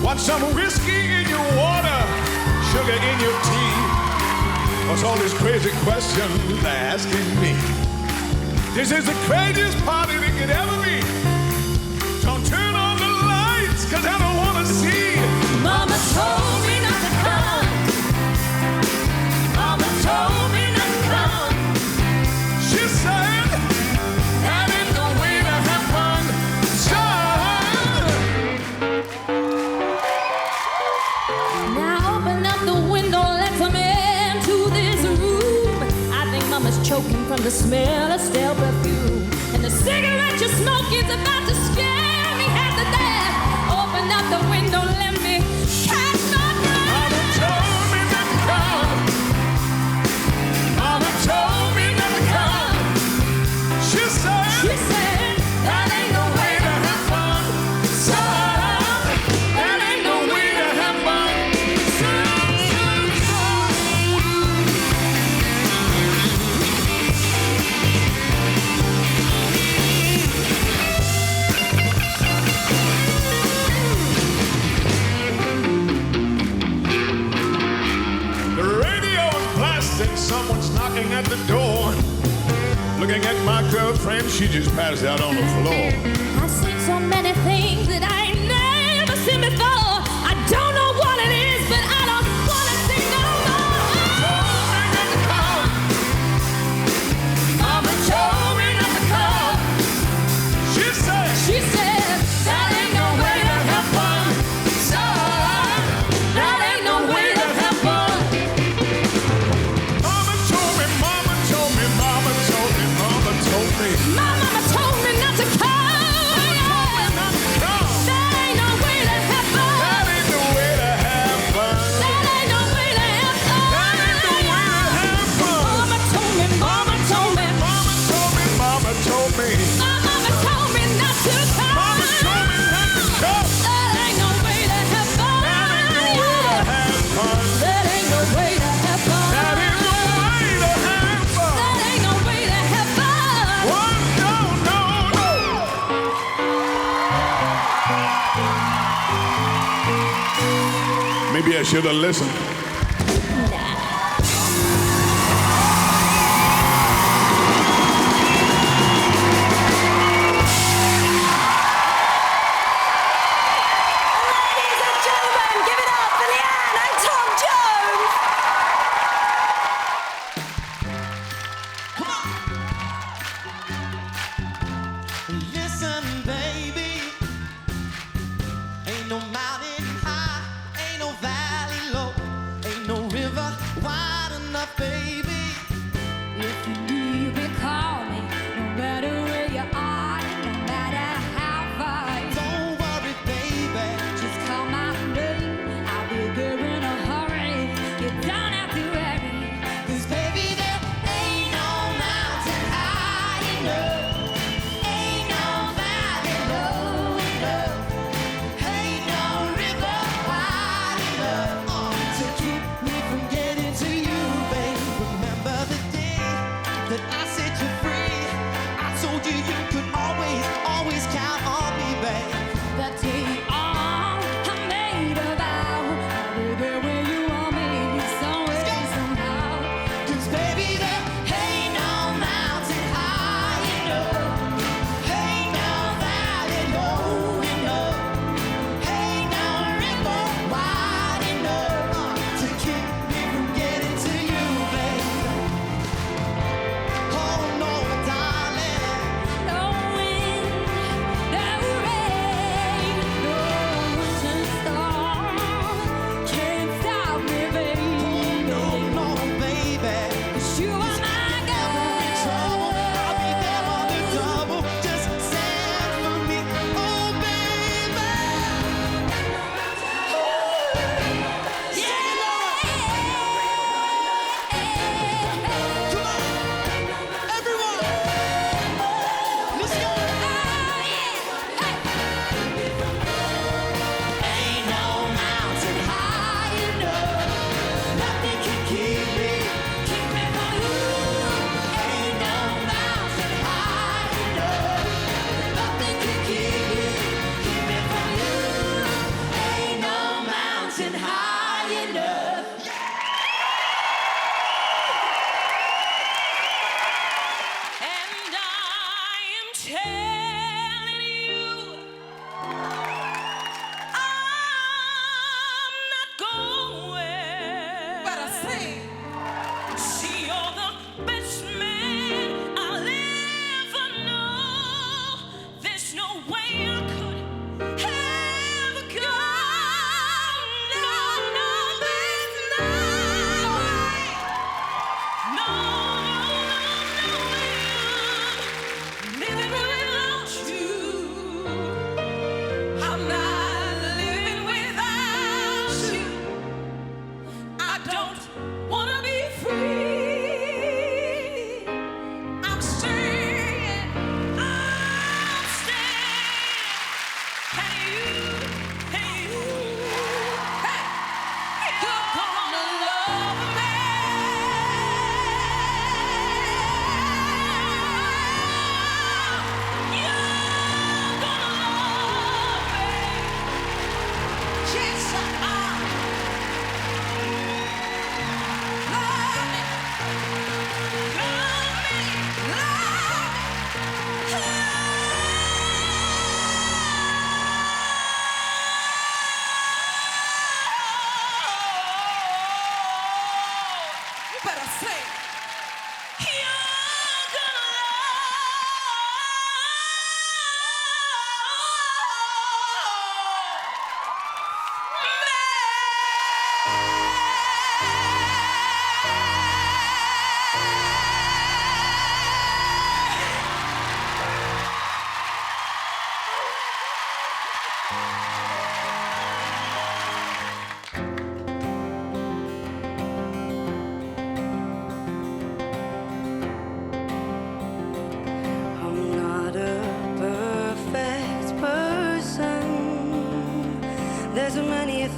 Want some whiskey in your water, sugar in your tea? What's all these crazy questions they're asking me? This is the craziest party that could ever be. Don't turn on the lights, cause I don't wanna see. Mama told me not to come. Mama told me not to come. She said, that ain't the way to have fun, son. Now open up the window, let some air into this room. I think Mama's choking from the smell of stale perfume. And the cigarette you smoke is about to scare me half to death. Open up the window, let me catch my breath. Mama told me not to come. Mama told me not to come. She said, that ain't no way to have fun, son. That ain't no way to have fun, son, son, The radio is blasting, someone's knocking at the door. Looking at my girlfriend, she just passed out on the floor. I've seen so many things that I ain't never seen before. I don't know what it is, but I don't wanna see no more. Mama told me not to come. She said, that ain't no way to have fun, son. That ain't no way to have fun. Mama told me, Mama told me, Mama told me, Mama told me. My mama told me not to come. Not to come. That ain't no way to have fun. That ain't the way to have fun. That ain't no way to have fun. That ain't the way to have fun. Mama told me, Mama told me. Mama told me, Mama told me. My mama told me not to come. Mama told me not to come. That ain't no way to have fun. That ain't the way to have fun. That ain't no way to have fun. That ain't the way to have fun. That ain't no way to have fun. One, no, no, no. Maybe I should have listened. Ladies and gentlemen, give it up for LeAnn and Tom Jones. Listen, baby, ain't no mountain high, ain't no valley low.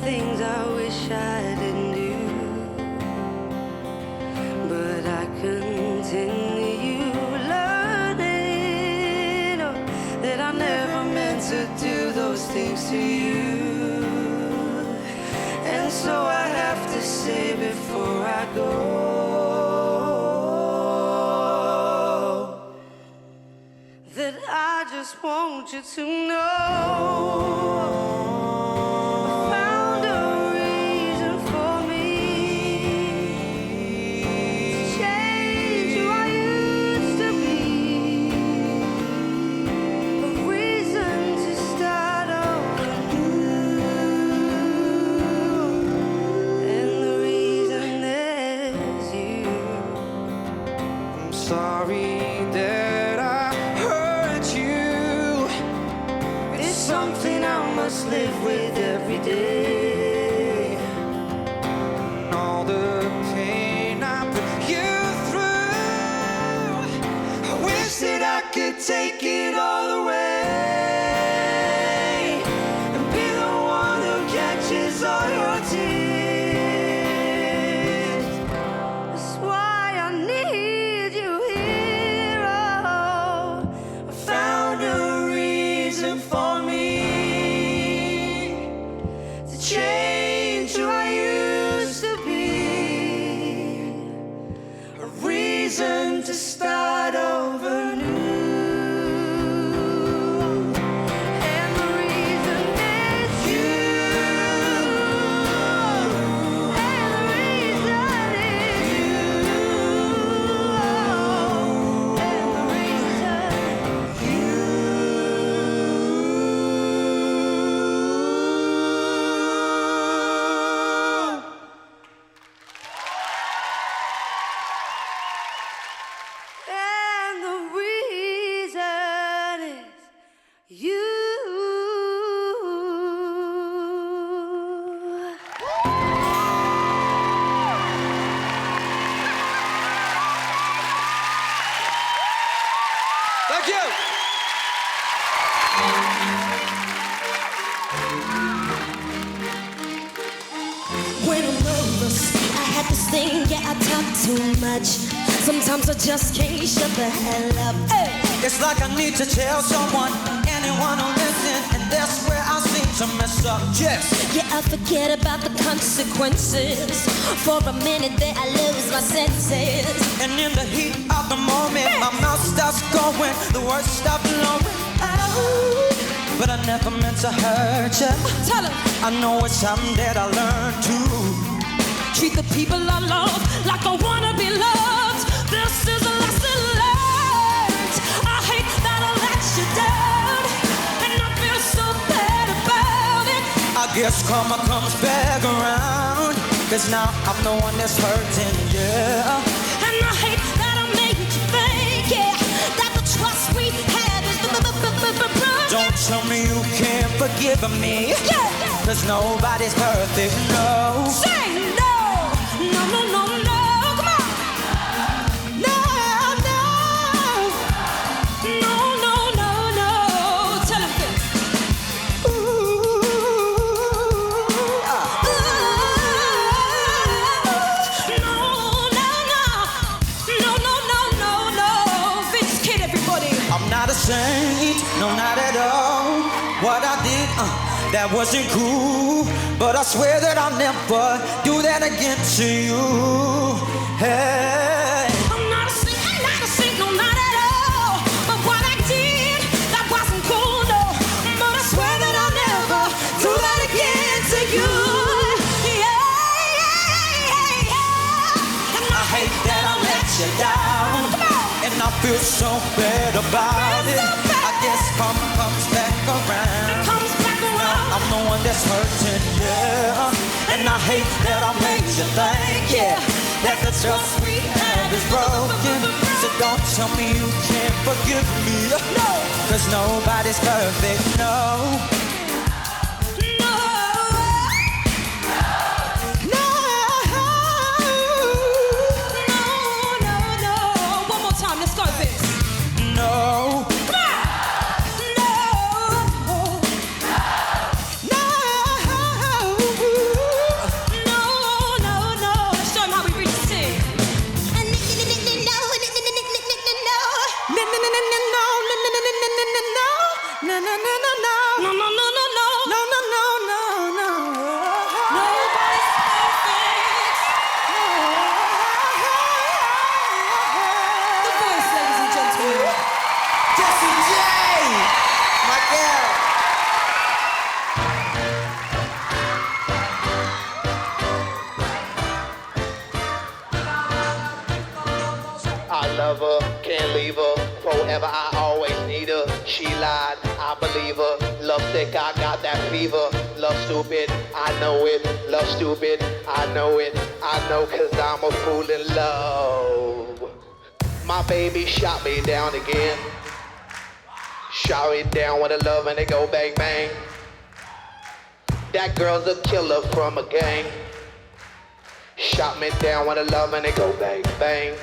Things I wish I didn't do, but I continue learning that I never meant to do those things to you, and so I have to say before I go that I just want you to know. Live with every day, and all the pain I put you through. I wish that I could take it all away and be the one who catches all your tears. That's why I need you here. Oh, I found a reason for me. Change who I used to be, a reason to start over new. And the reason is you. And the reason is you. And the reason you. Too much. Sometimes I just can't shut the hell up. Hey. It's like I need to tell someone, anyone will listen, and that's where I seem to mess up. Yes. Yeah, I forget about the consequences. For a minute there, I lose my senses. And in the heat of the moment, my mouth starts going, the words stop flowing out. But I never meant to hurt you. Tell him. I know it's something that I learned to treat the people I love like I wanna be loved. This is a lesson learned. I hate that I let you down, and I feel so bad about it. I guess karma comes back around, 'cause now I'm the one that's hurting, yeah. And I hate that I made you think, yeah, that the trust we had is broken. Don't tell me you can't forgive me, yeah, 'cause nobody's perfect, no. Say no. No, no, no, no, come on. No, no. No, no, no, no. Tell him this. Ooh. No, no, no. No, no, no, no, no. Vince Kid, everybody. I'm not a saint, no, not at all. What I did, that wasn't cool. But I swear that I'll never do that again to you. Hey. I'm not a saint, no, not at all. But what I did, that wasn't cool, no. But I swear that I'll never do that again to you. Yeah, yeah, yeah, yeah. And I hate that I let you down. And I feel so bad about it. I guess karma comes back around. It comes back around. I'm the one that's hurting, yeah. And I hate that I made you think, yeah, that the trust we have is broken. So don't tell me you can't forgive me. No, cause nobody's perfect, no. No. No. No. One more time, let's go with this. No. Can't leave her, forever I always need her. She lied, I believe her. Love sick, I got that fever. Love stupid, I know it. Love stupid, I know it. I know cause I'm a fool in love. My baby shot me down again. Shot me down with a love and they go bang bang. That girl's a killer from a gang. Shot me down with a love and they go bang bang.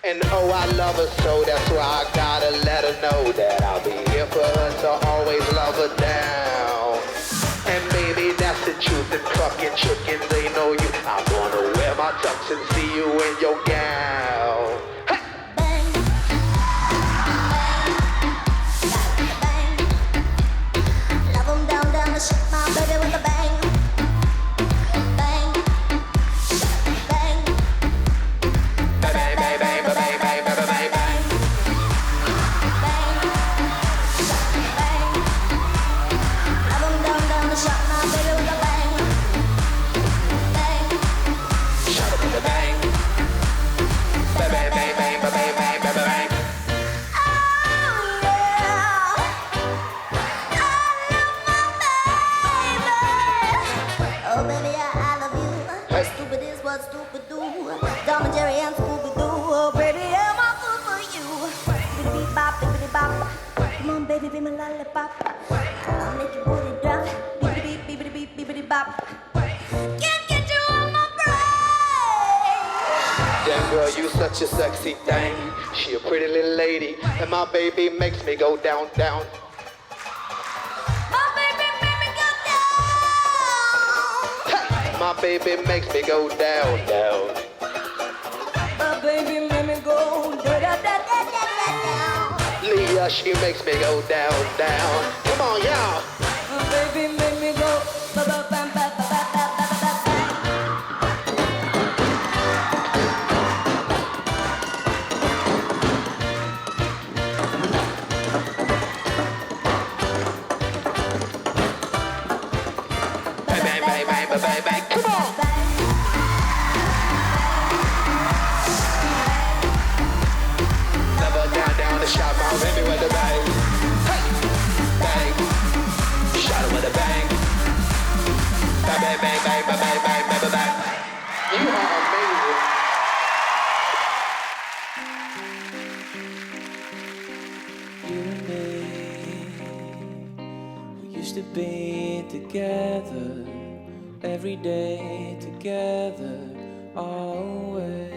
And oh, I love her so, that's why I gotta let her know that I'll be here for her, so always love her down. And baby, that's the truth, and fucking chickens, they know you. I'm gonna wear my tux and see you in your gown. Hey! Bang, bang, bang. Love 'em down, down, and shake my baby with a bang. Baby, be my lollipop. I'll make your booty drop. Beep, beep, beep, beep, beep, beep, bop. Can't get you on my brain. Damn girl, you such a sexy thing. She a pretty little lady, and my baby makes me go down, down. My baby make me go down. Hey! My baby makes me go down, down. My baby make me go down, down, down, down, down. Leah, she makes me go down, down. Come on, y'all. My baby make me go ba ba bam ba ba ba ba ba ba ba. Bang, bang, bang, bang, bang, bang. Come on. Shot my baby with a bang. Hey! Bang. Shot her with a bang. Bang, bang, bang, bang, bang, bang, bang, bang, bang. You are amazing. You and me, we used to be together, every day together, always.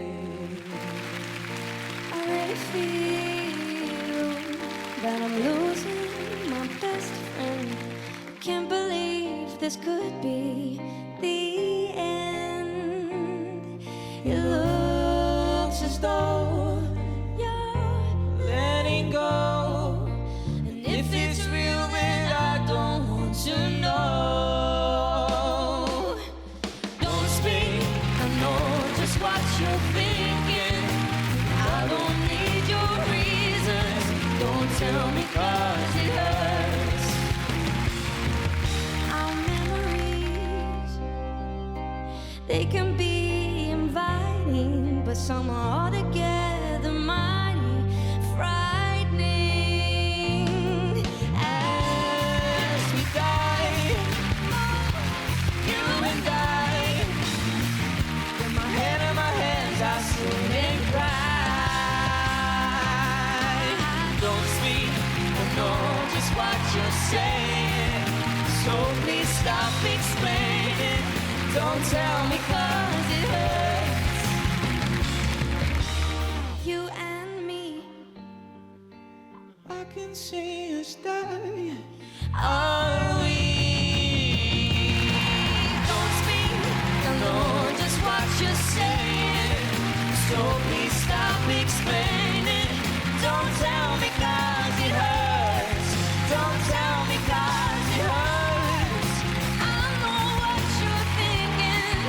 I really feel that I'm losing my best friend. Can't believe this could be the end. It looks as though you're letting go. And if it's real, then I don't want to know. Don't speak, I know just what you're thinking. I don't need your reasons. Don't tell me 'cause it hurts. Our memories, they can be inviting, but some are altogether mighty frightening. As we die, you and I, with my head in my hands, I sit and cry. saying. So please stop explaining. Don't tell me 'cause it hurts. You and me, I can see us die. Are we? Don't speak, no, just what you're saying. So please stop explaining. Don't tell me 'cause it hurts. Don't tell me 'cause it hurts. I know what you're thinking.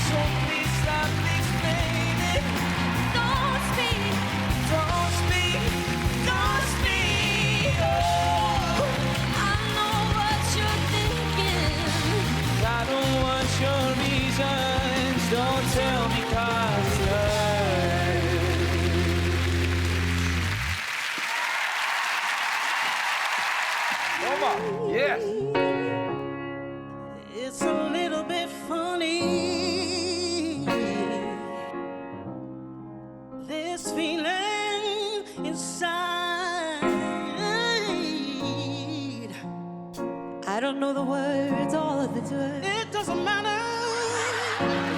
So please stop explaining. Don't speak. Don't speak, don't speak. Oh, I know what you're thinking. I don't want your reasons. Don't tell me 'cause it hurts. Come on, yes. It's a little bit funny, this feeling inside. I don't know the words, all of the words. It doesn't matter.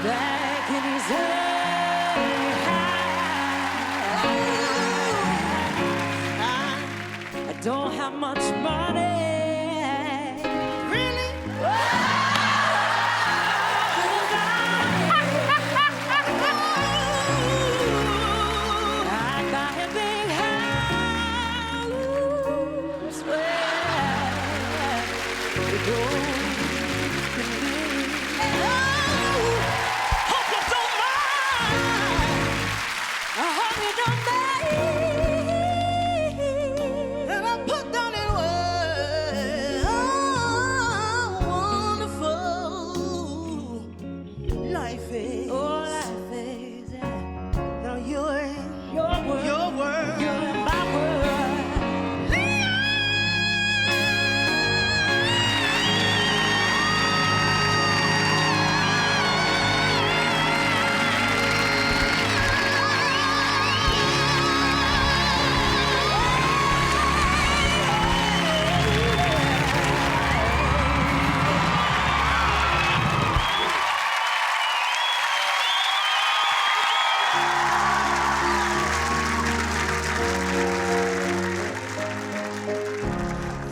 Back in his I don't have much money. Really? I got a big house where to go. Hope you don't mind. I hope you don't mind. And I put down in words how wonderful life is. Oh, life is. Now you're in your world. You're in my world.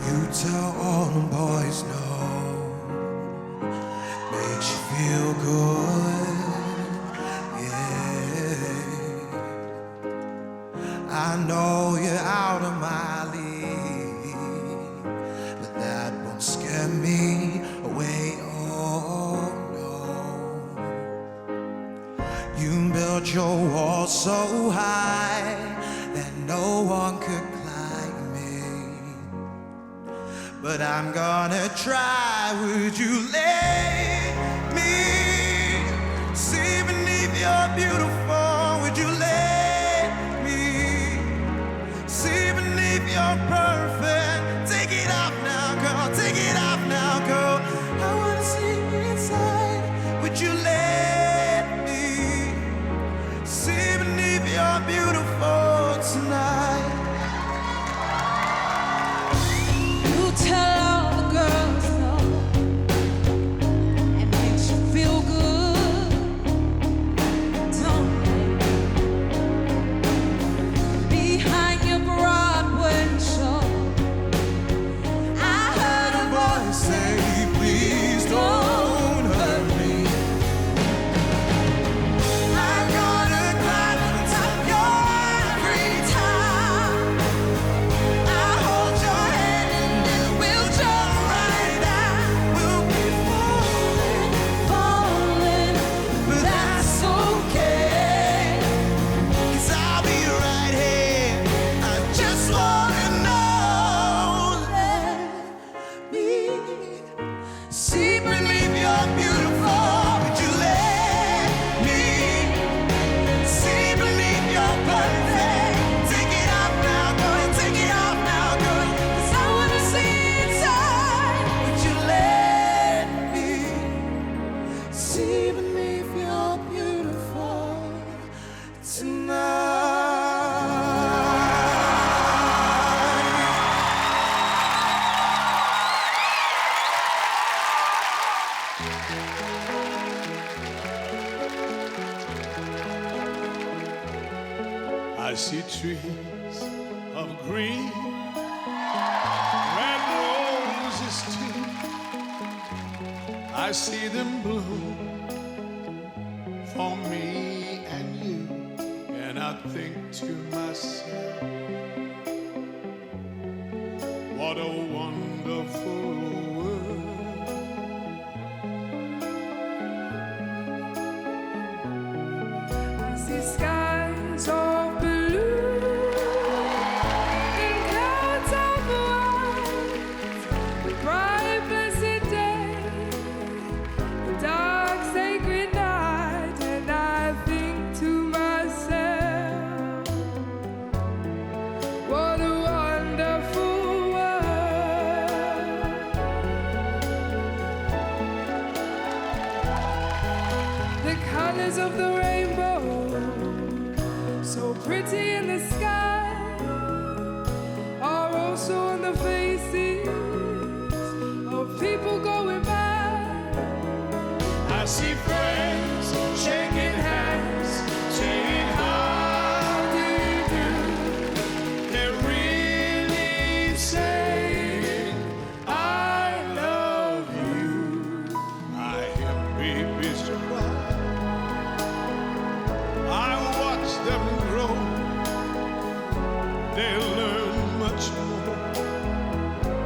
You tell all the boys no, makes you feel good, yeah. I know you're out of my league, but that won't scare me away, oh no. You built your wall so high that no one could climb me. But I'm gonna try. Would you let me see beneath your beautiful? Would you let me see beneath your perfect? Take it off now, girl. Take it off now, girl. I wanna see inside. Would you let me see beneath your beautiful tonight? You tell all the girls no. It makes you feel good. Don't see trees of green, red roses too. I see them bloom for me and you, and I think to myself, what a wonderful world. I see skies of blue and clouds of white, the bright blessed day, the dark sacred night, and I think to myself, what a wonderful world. The colors of the rainbow, so pretty in the sky, are also on the faces of people going by. I see friends shaking hands, saying how do you do. They're really saying I love you. I hear babies cry, I watch them grow. They'll learn much more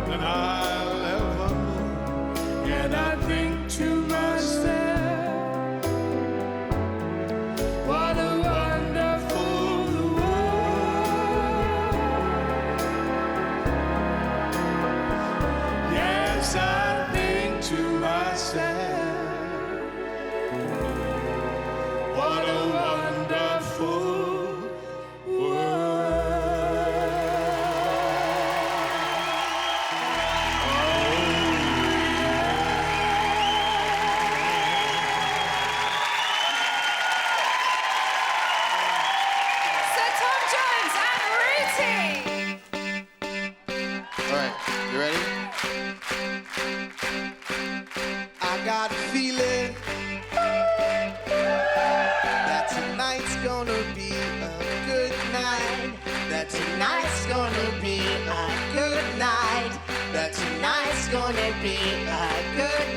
than I'll ever know. And I think to myself, what a wonderful world. Yes, I think to myself, what a wonderful world. Sir Tom Jones and Ruti. All right, you ready? I got a feeling that tonight's gonna be a good night. That tonight's gonna be a good night. That tonight's gonna be a good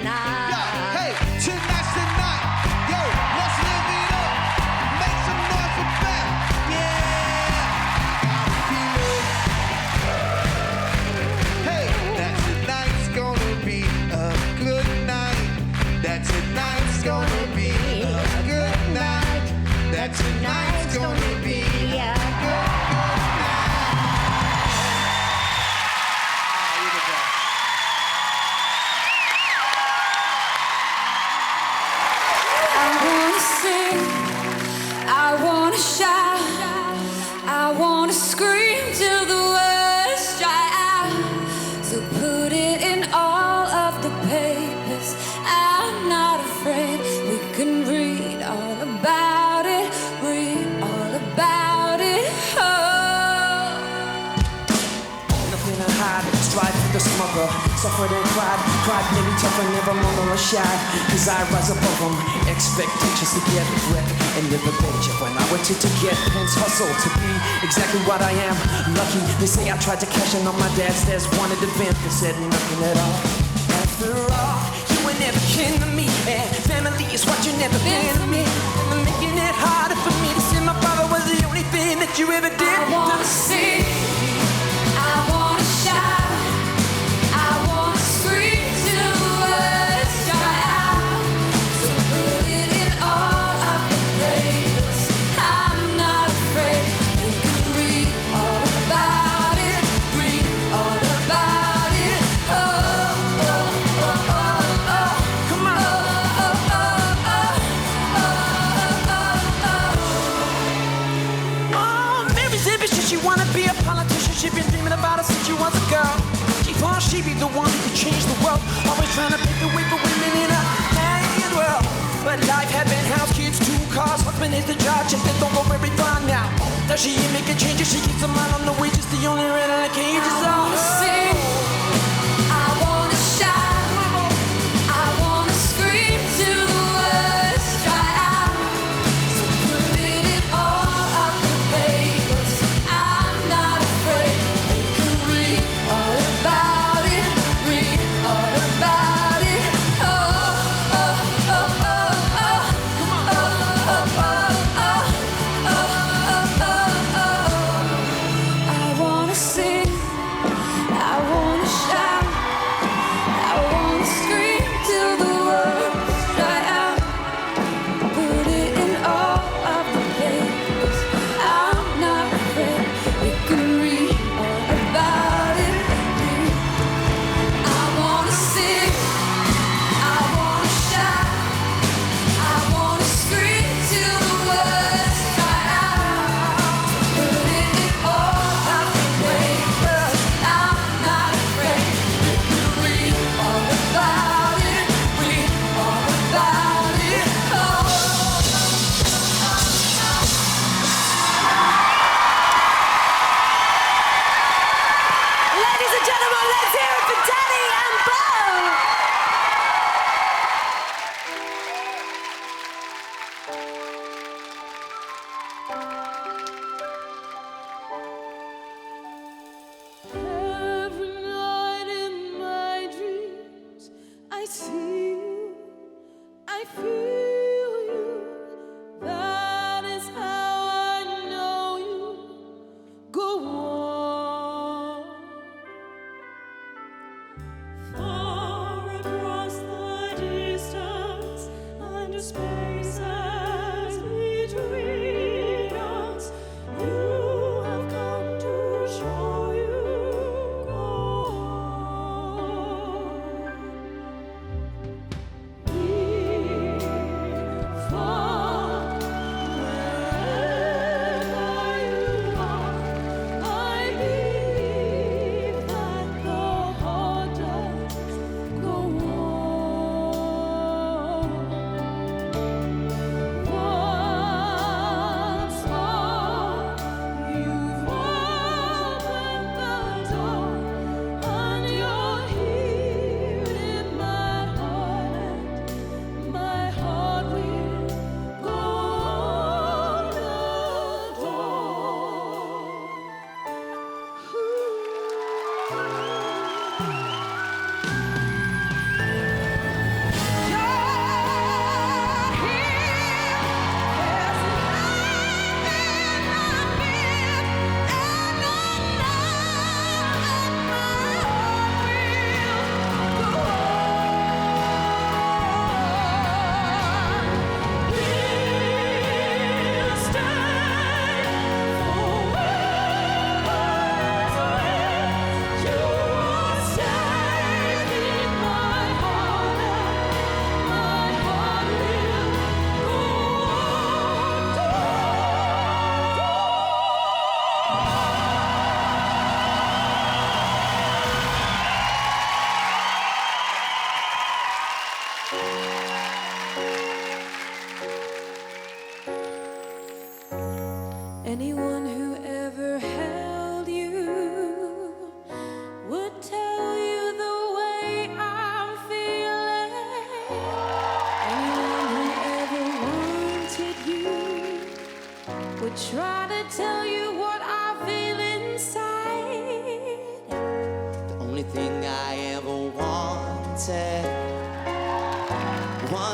night. Yo, hey, tonight's the night. Yo, let's live it up. Make some noise for Belle. Yeah. Got a feeling. Hey, that tonight's gonna be a good night. That tonight's gonna be a good night. That tonight's gonna be a good night. You're the best. I wanna sing, I wanna shout, I wanna scream till the words dry out. So put it in all of the papers. I'm not afraid. We can read all about it, read all about it. Oh. Nothing to hide, strive for the smoker. Suffered and cried, nearly tougher, never murmur or shy. Cause I rise above them, expectations to get wrecked and live a paycheck. When I went to get pens, hustle to be exactly what I am. Lucky, they say I tried to cash in on my dad's stairs, wanted to vent, they said nothing at all. After all, you were never kin to me, and family is what you never been to me. And making it harder for me to see my father was the only thing that you ever did. I wanna sing, I wanna shout, I wanna scream till the words dry out. So put it in all of the papers. I'm not afraid. You can read all about it, read all about it. Oh, oh, oh, oh, oh. Come on. Oh, oh, oh, oh, oh, oh, oh. Oh, Mary's ambitious, she wanna be a politician. She's been dreaming about it since she was a girl. She thought she'd be the one who could change the world. Always trying to pave the way for women in a hanging world. But life had been house, kids, 2 cars, husband is the job, check that don't go very far now. Does she ain't making changes? She keeps her mind on the wages, the only red in the cage is all. I wanna sing, I wanna shout, I wanna scream till the words dry out. So put it in all of the papers.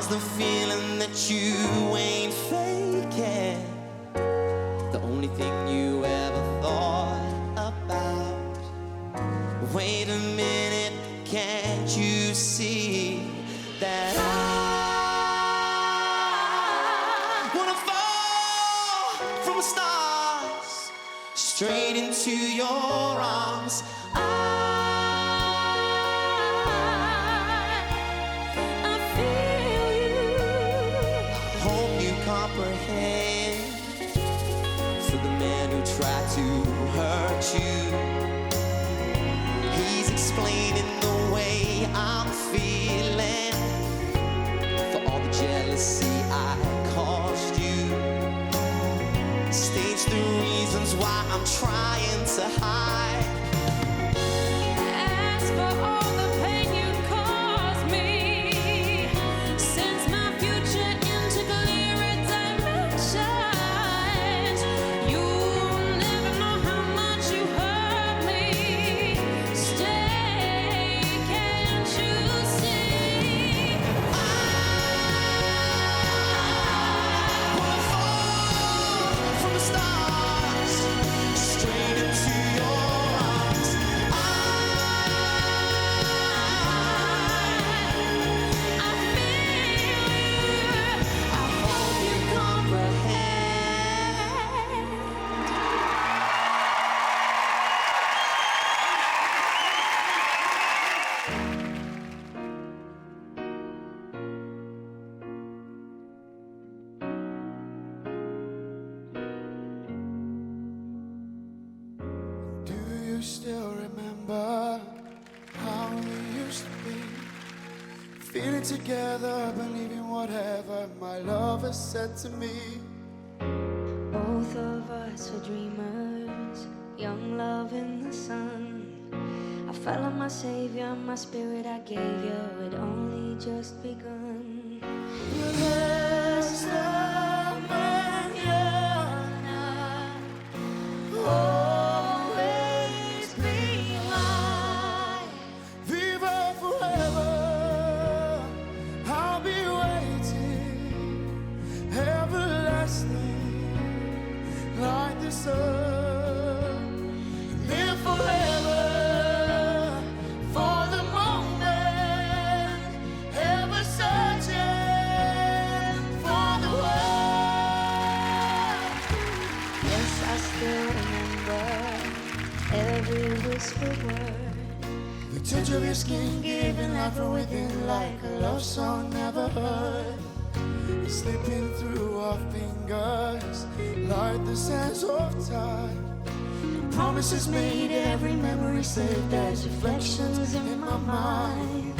'cause the feeling that you ain't faking, the only thing you ever thought about. Wait a minute, can't you see that I wanna fall from the stars straight into your arms? For the man who tried to hurt you, he's explaining the way I'm feeling, for all the jealousy I caused you. States the reasons why I'm trying to hide. As for all the pain you caused me, since my future into clearer dimensions, you'll never know how much you hurt me. Stay, can't you see? I wanna fall from the stars straight into your arms. I hope you comprehend. Do you still remember how we used to be? Feeling together, believing whatever my lover said to me. Both of us were dreamers, young love in the sun. I felt like my savior, my spirit I gave you had only just begun. Let's stop and Always be mine. Viva forever. I'll be waiting, everlasting, like the sun. Live forever for the moment, ever searching for the world. Yes, I still remember every whispered word. The touch of your skin, giving life from within, like a love song never heard. Slipping through our fingers, like the sands of time. Promises made, every memory saved as reflections in my mind.